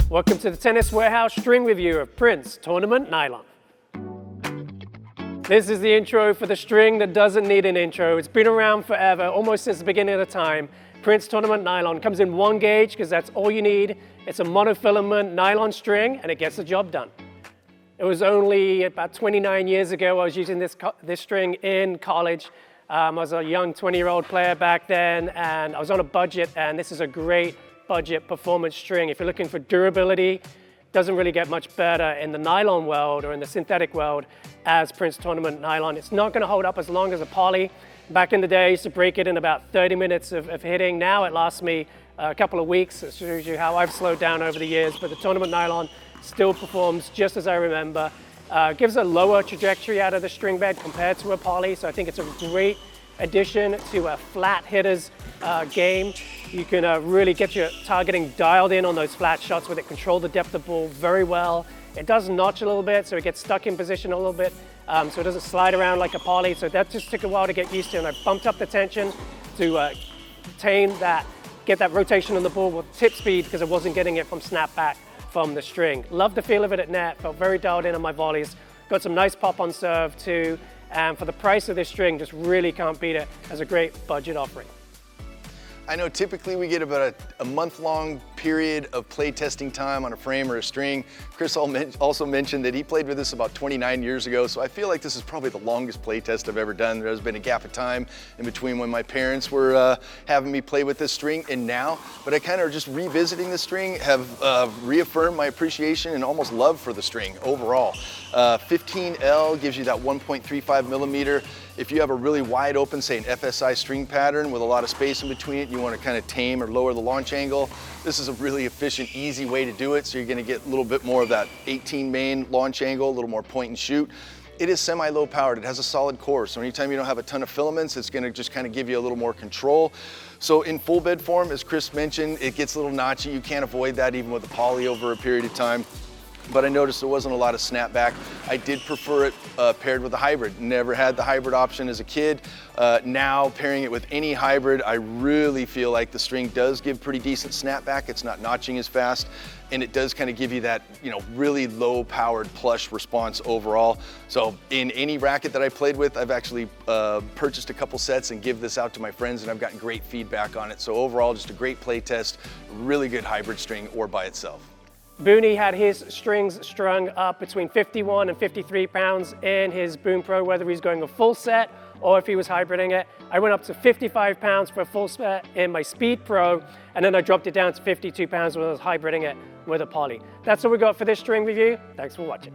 Welcome to the Tennis Warehouse string review of Prince Tournament Nylon. This is the intro for the string that doesn't need an intro. It's been around forever, almost since the beginning of the time. Prince Tournament Nylon comes in 1 gauge because that's all you need. It's a monofilament nylon string and it gets the job done. It was only about 29 years ago I was using this string in college. I was a young 20-year-old player back then and I was on a budget, and this is a great budget performance string. If you're looking for durability, doesn't really get much better in the nylon world or in the synthetic world as Prince Tournament Nylon. It's not going to hold up as long as a poly. Back in the day, I used to break it in about 30 minutes of hitting. Now it lasts me a couple of weeks. It shows you how I've slowed down over the years, but the Tournament Nylon still performs just as I remember. Gives a lower trajectory out of the string bed compared to a poly, so I think it's a great addition to a flat hitter's game. You can really get your targeting dialed in on those flat shots with it, control the depth of ball very well. It does notch a little bit, so it gets stuck in position a little bit, so it doesn't slide around like a poly. So that just took a while to get used to, and I bumped up the tension to obtain that, get that rotation on the ball with tip speed because I wasn't getting it from snapback from the string. Love the feel of it at net, felt very dialed in on my volleys. Got some nice pop on serve too, and for the price of this string, just really can't beat it as a great budget offering. I know typically we get about a month-long period of play testing time on a frame or a string. Chris also mentioned that he played with this about 29 years ago, so I feel like this is probably the longest play test I've ever done. There has been a gap of time in between when my parents were having me play with this string and now, but I kind of just revisiting the string have reaffirmed my appreciation and almost love for the string overall. 15L gives you that 1.35 millimeter. If you have a really wide open, say an FSI string pattern with a lot of space in between it, you want to kind of tame or lower the launch angle, this is a really efficient, easy way to do it. So you're going to get a little bit more of that 18 main launch angle, a little more point and shoot. It is semi-low powered. It has a solid core. So anytime you don't have a ton of filaments, it's going to just kind of give you a little more control. So in full bed form, as Chris mentioned, it gets a little notchy. You can't avoid that even with a poly over a period of time. But I noticed there wasn't a lot of snapback. I did prefer it paired with a hybrid. Never had the hybrid option as a kid. Now pairing it with any hybrid, I really feel like the string does give pretty decent snapback. It's not notching as fast, and it does kind of give you that, really low powered plush response overall. So in any racket that I played with, I've actually purchased a couple sets and give this out to my friends, and I've gotten great feedback on it. So overall, just a great play test, really good hybrid string or by itself. Booney had his strings strung up between 51 and 53 pounds in his Boon Pro, whether he's going a full set or if he was hybriding it. I went up to 55 pounds for a full set in my Speed Pro, and then I dropped it down to 52 pounds when I was hybriding it with a poly. That's all we got for this string review. Thanks for watching.